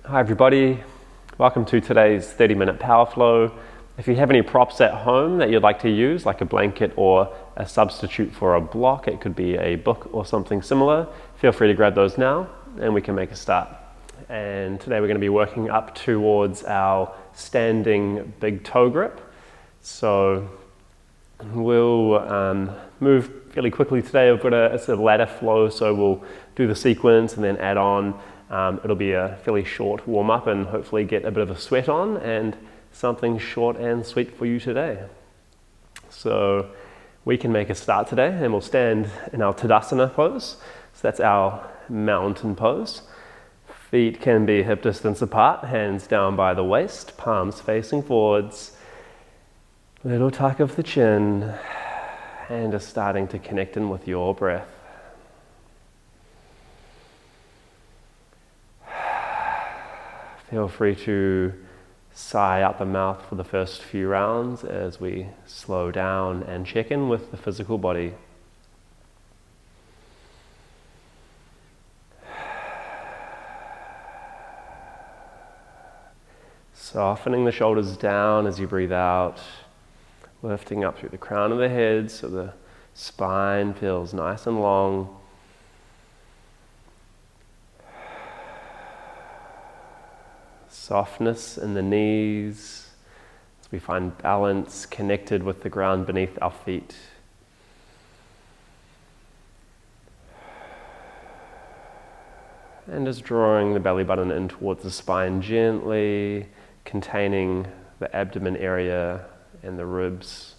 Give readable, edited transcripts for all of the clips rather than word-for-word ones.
Hi everybody, welcome to today's 30-minute power flow. If you have any props at home that you'd like to use, like a blanket or a substitute for a block, it could be a book or something similar, feel free to grab those now and we can make a start. And today we're going to be working up towards our standing big toe grip. So we'll move fairly quickly today. I've got it's a ladder flow, so we'll do the sequence and then add on. It'll be a fairly short warm-up and hopefully get a bit of a sweat on and something short and sweet for you today. So we can make a start today and we'll stand in our Tadasana pose. So that's our mountain pose. Feet can be hip distance apart, hands down by the waist, palms facing forwards. Little tuck of the chin and just starting to connect in with your breath. Feel free to sigh out the mouth for the first few rounds as we slow down and check in with the physical body. Softening the shoulders down as you breathe out, lifting up through the crown of the head so the spine feels nice and long. Softness in the knees as we find balance connected with the ground beneath our feet. And just drawing the belly button in towards the spine gently, containing the abdomen area and the ribs.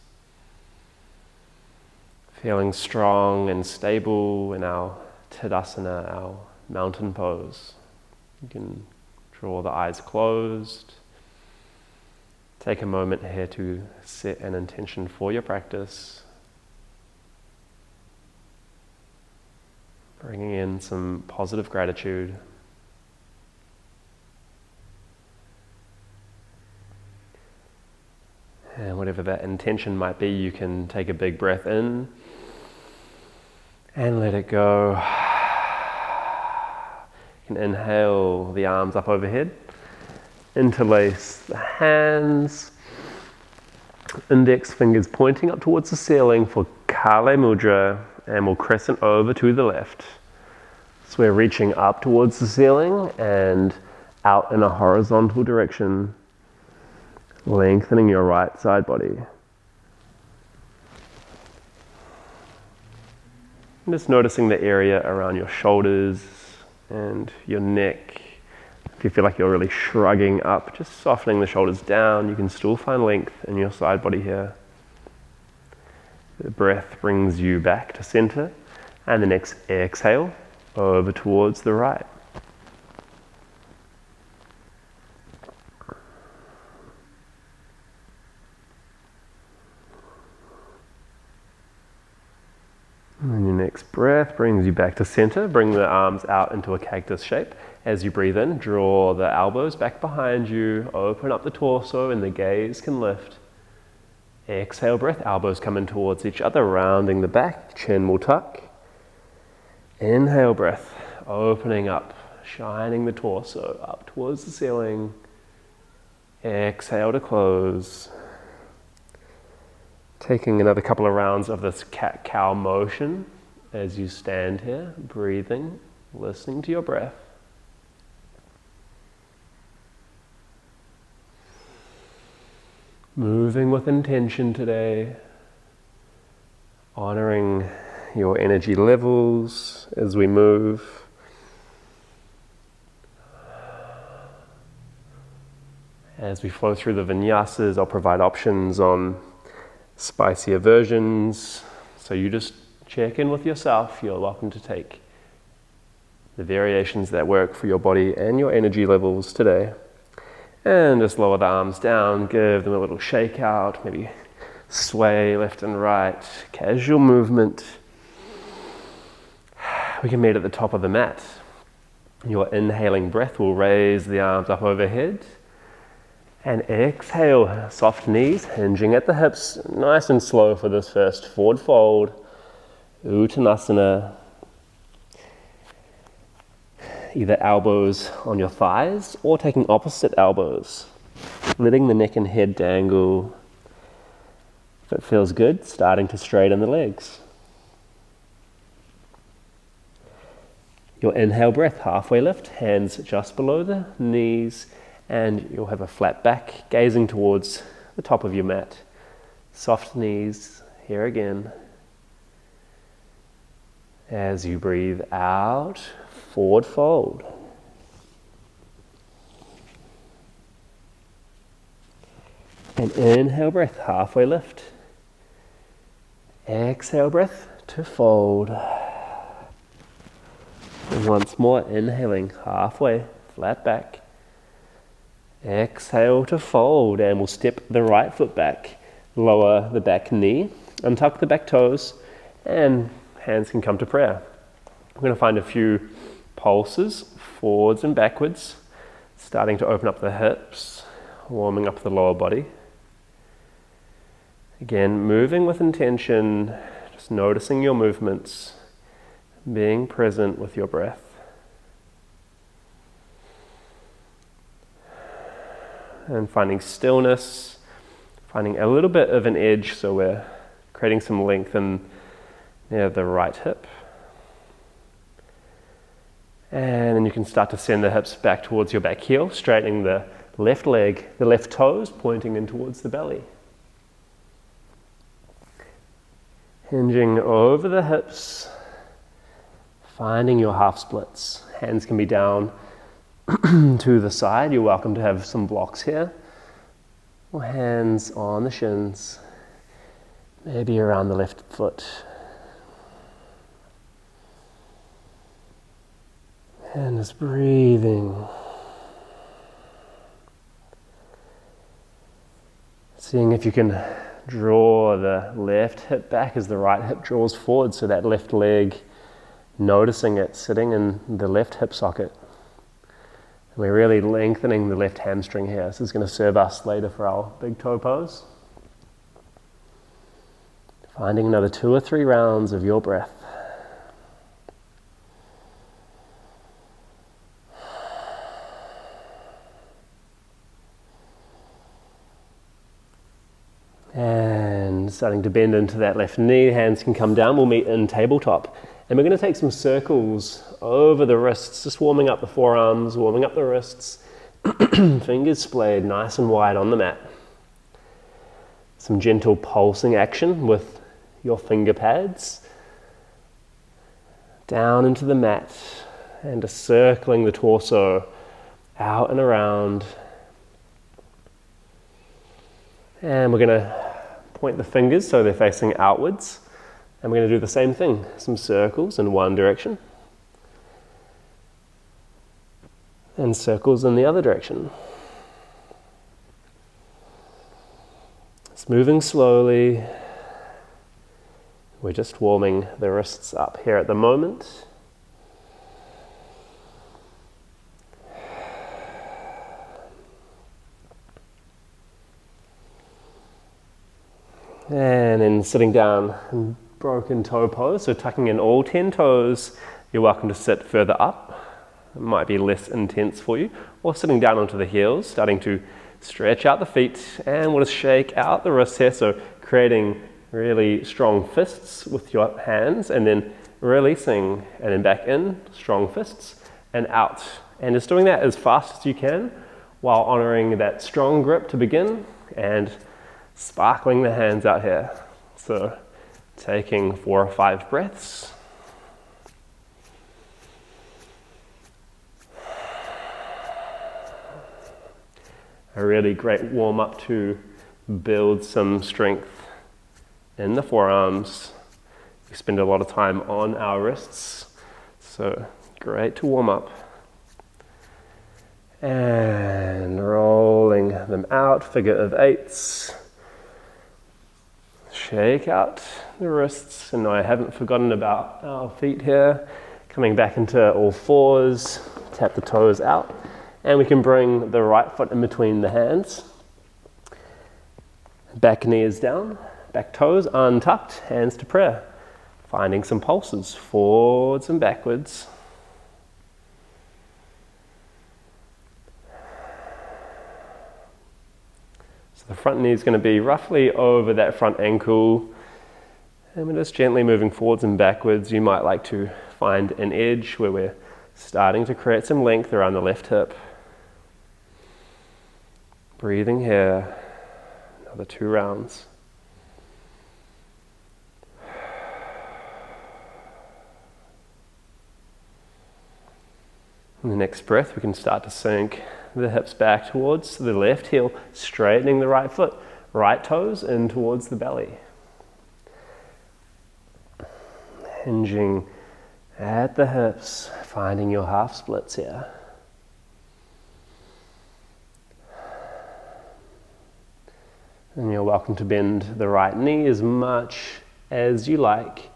Feeling strong and stable in our Tadasana, our mountain pose. You can draw the eyes closed. Take a moment here to set an intention for your practice. Bringing in some positive gratitude. And whatever that intention might be, you can take a big breath in and let it go. You can inhale the arms up overhead, interlace the hands, index fingers pointing up towards the ceiling for Kale Mudra, and we'll crescent over to the left. So we're reaching up towards the ceiling and out in a horizontal direction, lengthening your right side body. And just noticing the area around your shoulders and your neck. If you feel like you're really shrugging up, just softening the shoulders down. You can still find length in your side body here. The breath brings you back to center, and the next exhale over towards the right. And your next breath brings you back to center. Bring the arms out into a cactus shape. As you breathe in, draw the elbows back behind you, open up the torso and the gaze can lift. Exhale breath, elbows come in towards each other, rounding the back, chin will tuck. Inhale breath, opening up, shining the torso up towards the ceiling. Exhale to close. Taking another couple of rounds of this cat-cow motion as you stand here, breathing, listening to your breath. Moving with intention today, honoring your energy levels as we move. As we flow through the vinyasas, I'll provide options on spicier versions, so you just check in with yourself. You're welcome to take the variations that work for your body and your energy levels today. And just lower the arms down, give them a little shake out, maybe sway left and right, casual movement. We can meet at the top of the mat. Your inhaling breath will raise the arms up overhead. And exhale, soft knees, hinging at the hips, nice and slow for this first forward fold, Uttanasana. either elbows on your thighs or taking opposite elbows, letting the neck and head dangle. If it feels good, starting to straighten the legs. Your inhale breath, halfway lift, hands just below the knees, and you'll have a flat back, gazing towards the top of your mat. Soft knees, here again. As you breathe out, forward fold. And inhale breath, halfway lift. Exhale breath to fold. And once more, inhaling, halfway, flat back. Exhale to fold, and we'll step the right foot back. Lower the back knee, untuck the back toes, and hands can come to prayer. We're going to find a few pulses, forwards and backwards, starting to open up the hips, warming up the lower body. Again, moving with intention, just noticing your movements, being present with your breath. And finding stillness, finding a little bit of an edge, so we're creating some length near the right hip. And then you can start to send the hips back towards your back heel, straightening the left leg, the left toes pointing in towards the belly. Hinging over the hips, finding your half splits. Hands can be down to the side. You're welcome to have some blocks here. Or hands on the shins, maybe around the left foot. And just breathing. Seeing if you can draw the left hip back as the right hip draws forward, so that left leg, noticing it sitting in the left hip socket. And we're really lengthening the left hamstring here. This is going to serve us later for our big toe pose. Finding another 2 or 3 rounds of your breath. And starting to bend into that left knee, hands can come down. We'll meet in tabletop. And we're going to take some circles over the wrists, just warming up the forearms, warming up the wrists. Fingers splayed nice and wide on the mat. Some gentle pulsing action with your finger pads. Down into the mat and just circling the torso out and around. And we're going to point the fingers so they're facing outwards. And we're going to do the same thing. Some circles in one direction. And circles in the other direction. It's moving slowly. We're just warming the wrists up here at the moment. And then sitting down in broken toe pose, so tucking in all 10 toes. You're welcome to sit further up. It might be less intense for you. Or sitting down onto the heels, starting to stretch out the feet, and we'll just shake out the wrists here, so creating really strong fists with your hands, and then releasing, and then back in, strong fists, and out. And just doing that as fast as you can, while honoring that strong grip to begin, and sparkling the hands out here. So taking 4 or 5 breaths. A really great warm up to build some strength in the forearms. We spend a lot of time on our wrists, so great to warm up. And rolling them out, figure of 8s. Shake out the wrists, and no, I haven't forgotten about our feet here. Coming back into all 4s, tap the toes out, and we can bring the right foot in between the hands. Back knee is down, back toes untucked, hands to prayer. Finding some pulses, forwards and backwards. So the front knee is going to be roughly over that front ankle, and we're just gently moving forwards and backwards. You might like to find an edge where we're starting to create some length around the left hip. Breathing here, another 2 rounds. On the next breath, we can start to sink the hips back towards the left heel, straightening the right foot, right toes in towards the belly. Hinging at the hips, finding your half splits here. And you're welcome to bend the right knee as much as you like.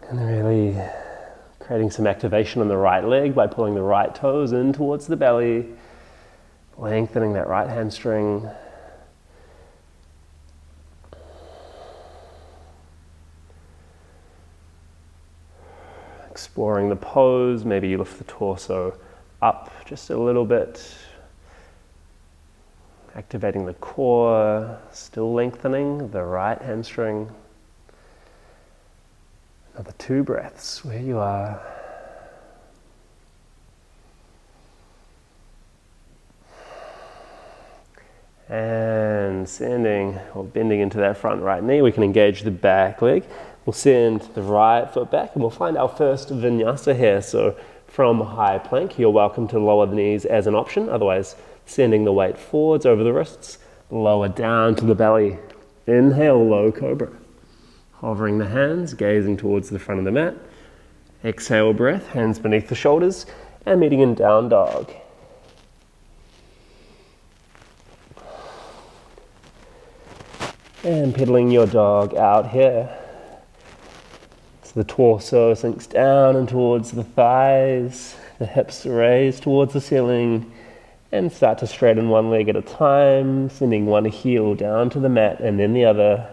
And really creating some activation on the right leg by pulling the right toes in towards the belly, lengthening that right hamstring. Exploring the pose, maybe you lift the torso up just a little bit. Activating the core, still lengthening the right hamstring. Another 2 breaths where you are. And sending or bending into that front right knee, we can engage the back leg. We'll send the right foot back and we'll find our first vinyasa here. So from high plank, you're welcome to lower the knees as an option. Otherwise, sending the weight forwards over the wrists, lower down to the belly. Inhale, low cobra. Hovering the hands, gazing towards the front of the mat. Exhale breath, hands beneath the shoulders, and meeting in down dog. And pedaling your dog out here. So the torso sinks down and towards the thighs, the hips raise towards the ceiling, and start to straighten one leg at a time, sending one heel down to the mat and then the other.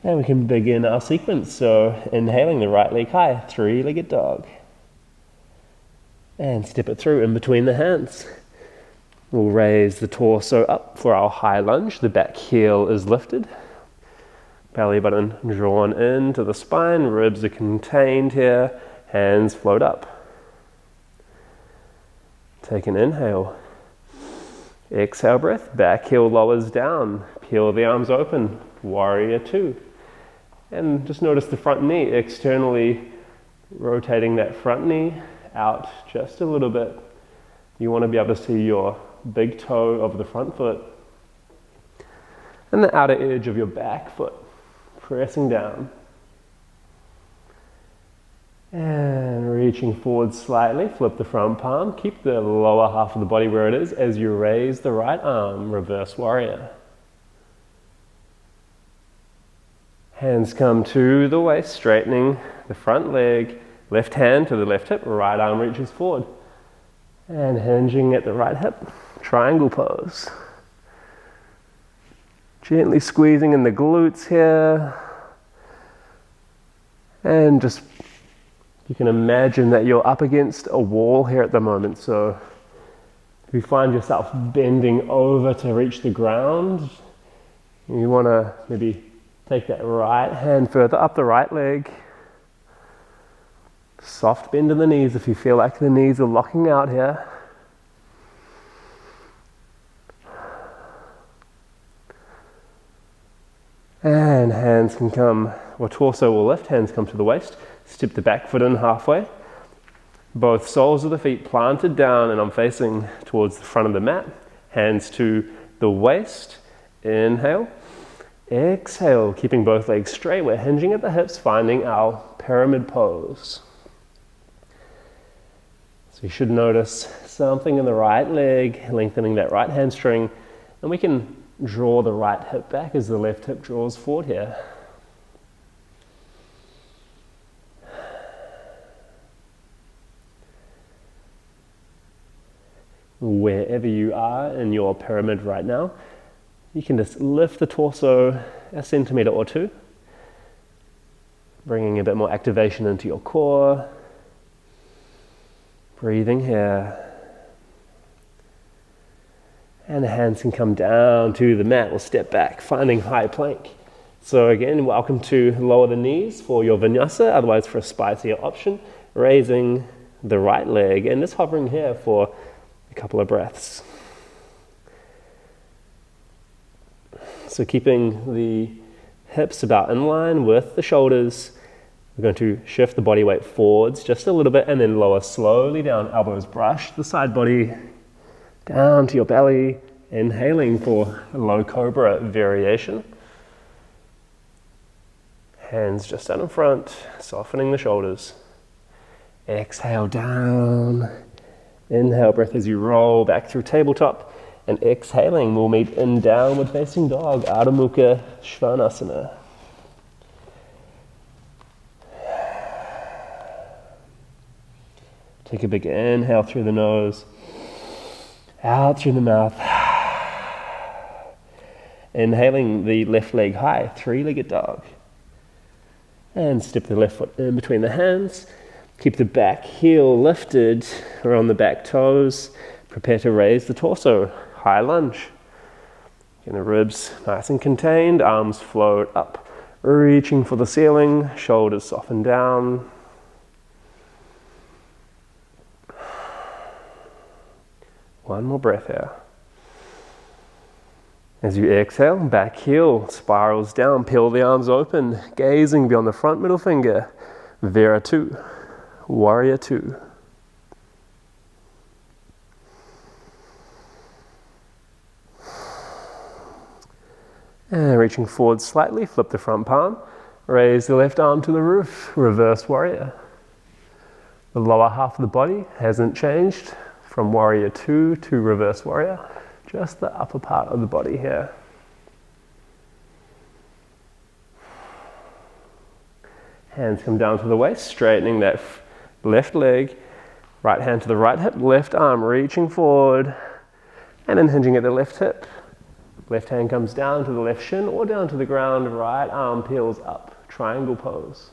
And we can begin our sequence. So inhaling the right leg high, 3-legged dog. And step it through in between the hands. We'll raise the torso up for our high lunge. The back heel is lifted. Belly button drawn into the spine. Ribs are contained here. Hands float up. Take an inhale. Exhale breath. Back heel lowers down. Peel the arms open. Warrior 2. And just notice the front knee externally rotating that front knee out just a little bit. You want to be able to see your big toe of the front foot and the outer edge of your back foot pressing down. And reaching forward slightly, flip the front palm, keep the lower half of the body where it is as you raise the right arm, reverse warrior. Hands come to the waist, straightening the front leg, left hand to the left hip, right arm reaches forward. And hinging at the right hip, triangle pose. Gently squeezing in the glutes here. And just, you can imagine that you're up against a wall here at the moment. So if you find yourself bending over to reach the ground, you want to maybe take that right hand further up the right leg. Soft bend in the knees if you feel like the knees are locking out here. And hands can come, or torso will lift, hands come to the waist. Step the back foot in halfway. Both soles of the feet planted down, and I'm facing towards the front of the mat. Hands to the waist. Inhale. Exhale, keeping both legs straight. We're hinging at the hips, finding our pyramid pose. So you should notice something in the right leg, lengthening that right hamstring, and we can draw the right hip back as the left hip draws forward here. Wherever you are in your pyramid right now, You can just lift the torso a centimetre or two, bringing a bit more activation into your core. Breathing here. And the hands can come down to the mat or step back, finding high plank. So again, welcome to lower the knees for your vinyasa, otherwise for a spicier option, raising the right leg and just hovering here for a couple of breaths. So keeping the hips about in line with the shoulders, we're going to shift the body weight forwards just a little bit and then lower slowly down, elbows brush the side body down to your belly, inhaling for a low Cobra Variation. Hands just out in front, softening the shoulders. Exhale down. Inhale, breath as you roll back through tabletop. And exhaling, we'll meet in downward facing dog, Adho Mukha Svanasana. Take a big inhale through the nose. Out through the mouth. Inhaling the left leg high, three-legged dog. And step the left foot in between the hands. Keep the back heel lifted around the back toes. Prepare to raise the torso, high lunge. Get the ribs nice and contained, arms float up, reaching for the ceiling, shoulders soften down. One more breath here. As you exhale, back heel spirals down, peel the arms open, gazing beyond the front middle finger. Vira 2, Warrior 2. And reaching forward slightly, flip the front palm, raise the left arm to the roof, reverse warrior. The lower half of the body hasn't changed from Warrior 2 to reverse warrior. Just the upper part of the body here. Hands come down to the waist, straightening that left leg. Right hand to the right hip, left arm reaching forward. And then hinging at the left hip. Left hand comes down to the left shin or down to the ground. Right arm peels up, triangle pose.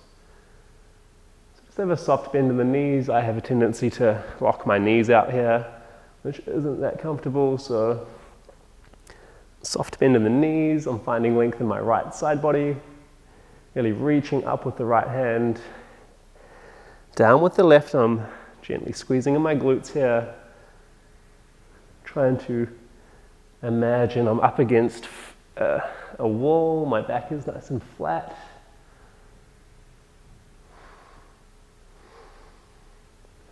So just have a soft bend in the knees. I have a tendency to lock my knees out here, which isn't that comfortable, so soft bend in the knees. I'm finding length in my right side body, really reaching up with the right hand, down with the left arm, gently squeezing in my glutes here, trying to imagine I'm up against a wall, my back is nice and flat.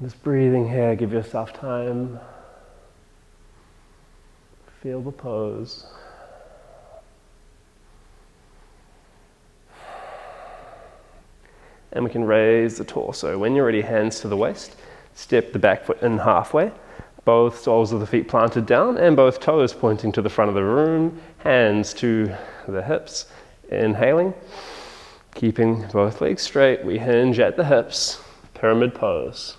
Just breathing here, give yourself time. Feel the pose. And we can raise the torso. When you're ready, hands to the waist. Step the back foot in halfway. Both soles of the feet planted down and both toes pointing to the front of the room. Hands to the hips. Inhaling. Keeping both legs straight. We hinge at the hips. Pyramid pose.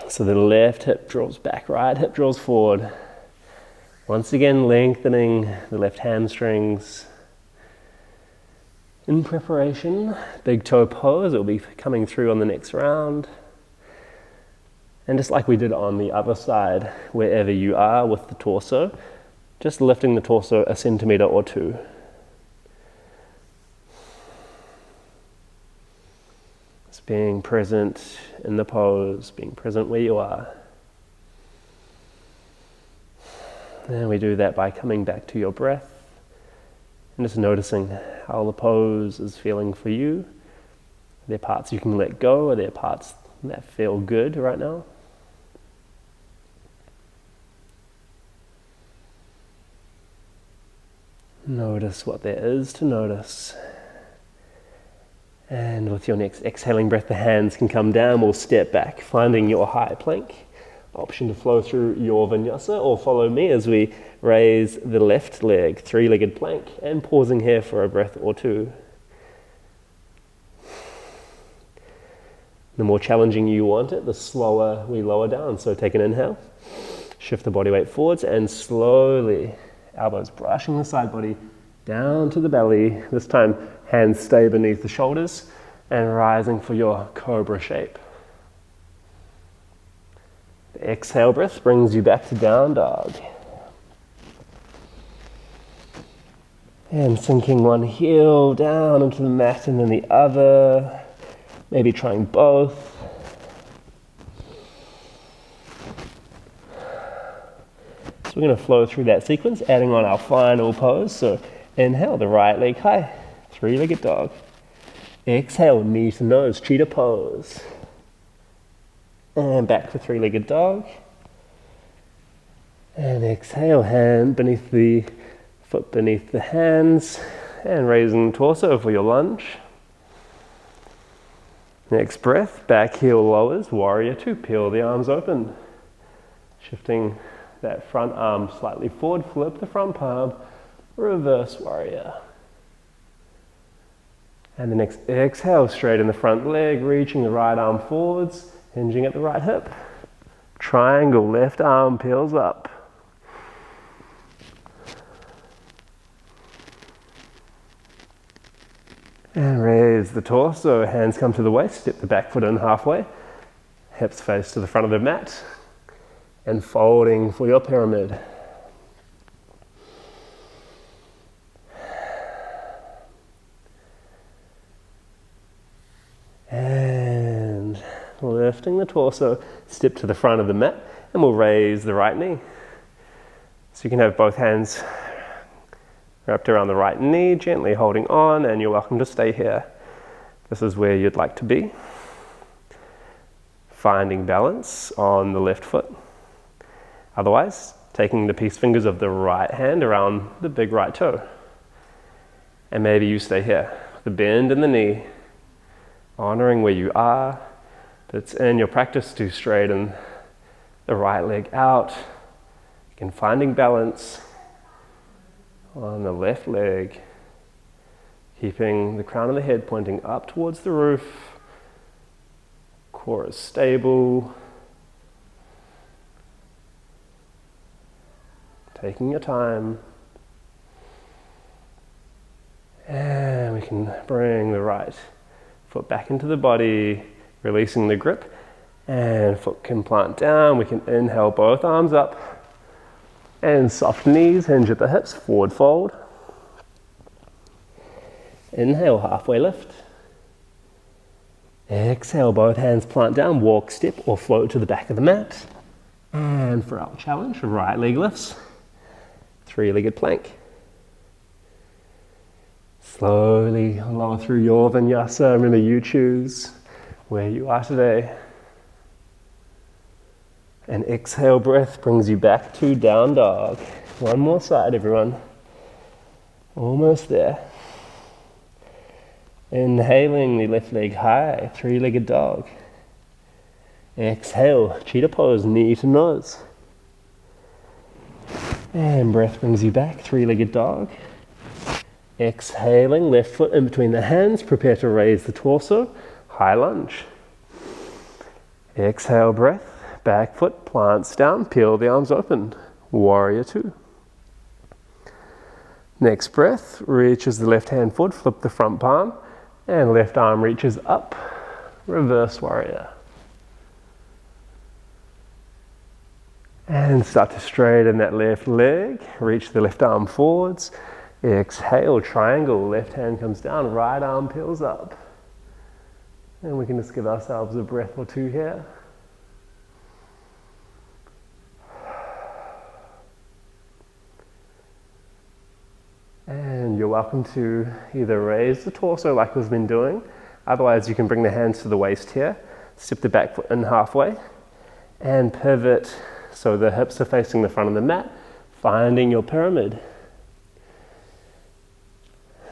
So the left hip draws back, right hip draws forward. Once again, lengthening the left hamstrings. In preparation, big toe pose. It will be coming through on the next round. And just like we did on the other side, wherever you are with the torso, just lifting the torso a centimetre or two. Just being present in the pose, being present where you are. And we do that by coming back to your breath and just noticing how the pose is feeling for you. Are there parts you can let go? Are there parts that feel good right now? Notice what there is to notice. And with your next exhaling breath, the hands can come down. We'll step back, finding your high plank. Option to flow through your vinyasa or follow me as we raise the left leg, three-legged plank, and pausing here for a breath or two. The more challenging you want it, the slower we lower down. So take an inhale, shift the body weight forwards, and slowly elbows brushing the side body down to the belly. This time, hands stay beneath the shoulders and rising for your cobra shape. The exhale breath brings you back to down dog. And sinking one heel down into the mat and then the other, maybe trying both. So we're going to flow through that sequence, adding on our final pose. So inhale, the right leg high, three-legged dog. Exhale, knee to nose, cheetah pose. And back to three-legged dog. And exhale, hand beneath the foot beneath the hands, and raising the torso for your lunge. Next breath, back heel lowers, warrior two, peel the arms open. Shifting that front arm slightly forward, flip the front palm, reverse warrior. And the next exhale, straighten the front leg, reaching the right arm forwards, hinging at the right hip. Triangle, left arm peels up. And raise the torso, hands come to the waist, step the back foot in halfway, hips face to the front of the mat, and folding for your pyramid. And lifting the torso, step to the front of the mat, and we'll raise the right knee. So you can have both hands wrapped around the right knee, gently holding on, and you're welcome to stay here. This is where you'd like to be. Finding balance on the left foot. Otherwise, taking the peace fingers of the right hand around the big right toe. And maybe you stay here, the bend in the knee, honoring where you are, but it's in your practice to straighten the right leg out. Again, finding balance on the left leg, keeping the crown of the head pointing up towards the roof, core is stable, taking your time, and we can bring the right foot back into the body, releasing the grip, and foot can plant down. We can inhale both arms up, and soft knees, hinge at the hips, forward fold. Inhale, halfway lift. Exhale, both hands plant down, walk, step, or float to the back of the mat. And for our challenge, right leg lifts, three-legged plank. Slowly lower through your vinyasa. Remember, you choose where you are today. And exhale breath brings you back to down dog. One more side, everyone. Almost there. Inhaling the left leg high, three-legged dog. Exhale, cheetah pose, knee to nose. And breath brings you back, three-legged dog. Exhaling, left foot in between the hands, prepare to raise the torso, high lunge. Exhale breath. Back foot plants down, peel the arms open, warrior two. Next breath, reaches the left hand forward, flip the front palm, and left arm reaches up, reverse warrior. And start to straighten that left leg, reach the left arm forwards, exhale, triangle, left hand comes down, right arm peels up. And we can just give ourselves a breath or two here. And you're welcome to either raise the torso like we've been doing, otherwise you can bring the hands to the waist here, step the back foot in halfway, and pivot so the hips are facing the front of the mat, finding your pyramid.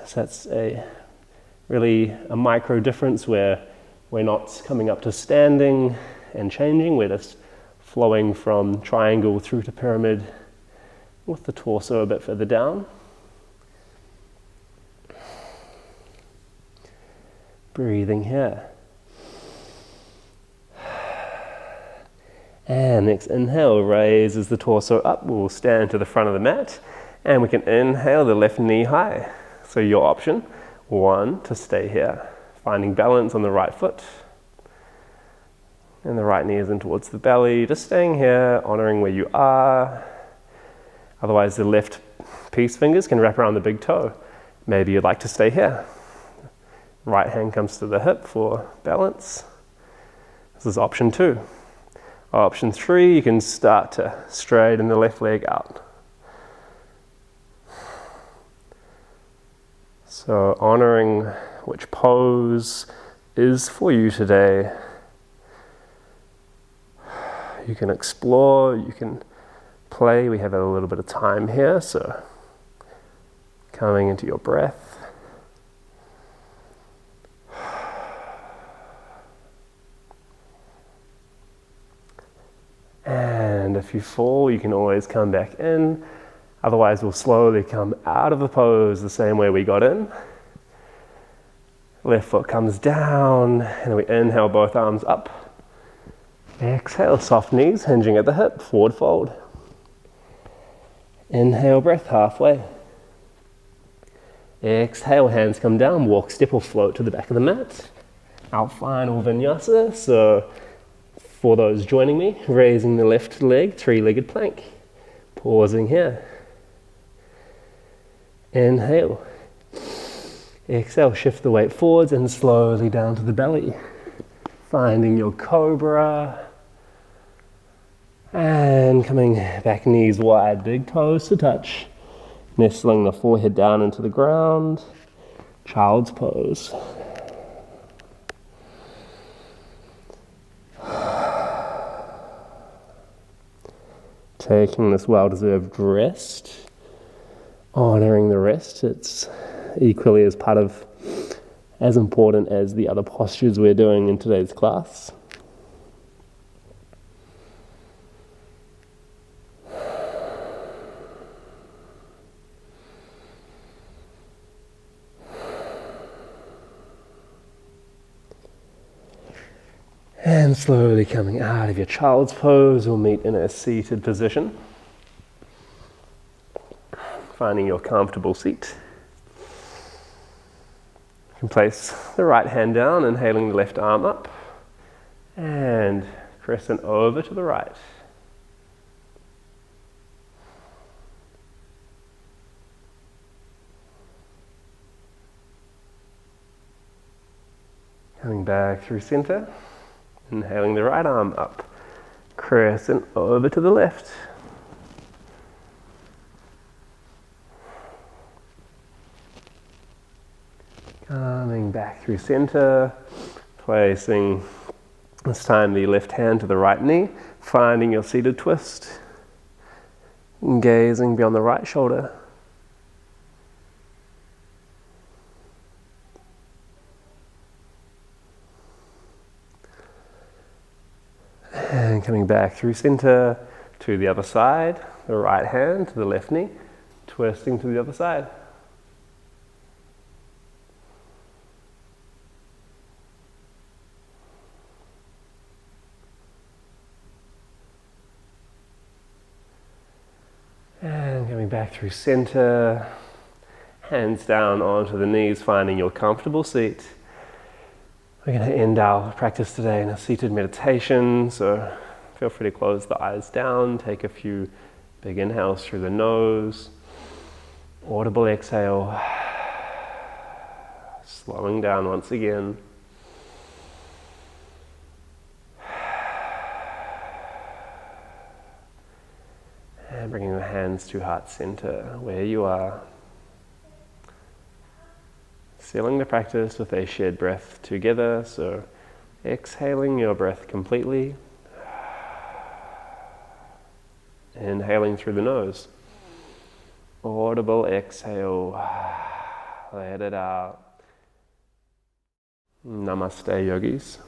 So that's really a micro difference where we're not coming up to standing and changing, we're just flowing from triangle through to pyramid with the torso a bit further down. Breathing here. And next inhale raises the torso up. We'll stand to the front of the mat And we can inhale the left knee high. So your option, 1, to stay here, finding balance on the right foot. And the right knee is in towards the belly, just staying here, honoring where you are. Otherwise, the left peace fingers can wrap around the big toe. Maybe you'd like to stay here. Right hand comes to the hip for balance. This is option 2. Option 3, you can start to straighten the left leg out. So honoring which pose is for you today. You can explore, you can play. We have a little bit of time here, so coming into your breath. And if you fall, you can always come back in. Otherwise, we'll slowly come out of the pose the same way we got in. Left foot comes down, and then we inhale both arms up. Exhale, soft knees, hinging at the hip, forward fold. Inhale, breath halfway. Exhale, hands come down, walk, step or float to the back of the mat. Our final vinyasa, so for those joining me, raising the left leg, 3-legged plank. Pausing here. Inhale. Exhale, shift the weight forwards and slowly down to the belly. Finding your cobra. And coming back, knees wide, big toes to touch. Nestling the forehead down into the ground. Child's pose. Taking this well-deserved rest. Honoring the rest, it's equally as important as the other postures we're doing in today's class. And slowly coming out of your child's pose, we'll meet in a seated position. Finding your comfortable seat. You can place the right hand down, inhaling the left arm up, and crescent over to the right. Coming back through center, inhaling the right arm up, crescent over to the left. Coming back through center, placing this time the left hand to the right knee, finding your seated twist, and gazing beyond the right shoulder. And coming back through center to the other side, the right hand to the left knee, twisting to the other side. And coming back through center, hands down onto the knees, finding your comfortable seat. We're going to end our practice today in a seated meditation, so feel free to close the eyes down, take a few big inhales through the nose, audible exhale, slowing down once again. And bringing the hands to heart center, where you are. Sealing the practice with a shared breath together, so exhaling your breath completely. Inhaling through the nose. Audible exhale. Let it out. Namaste, yogis.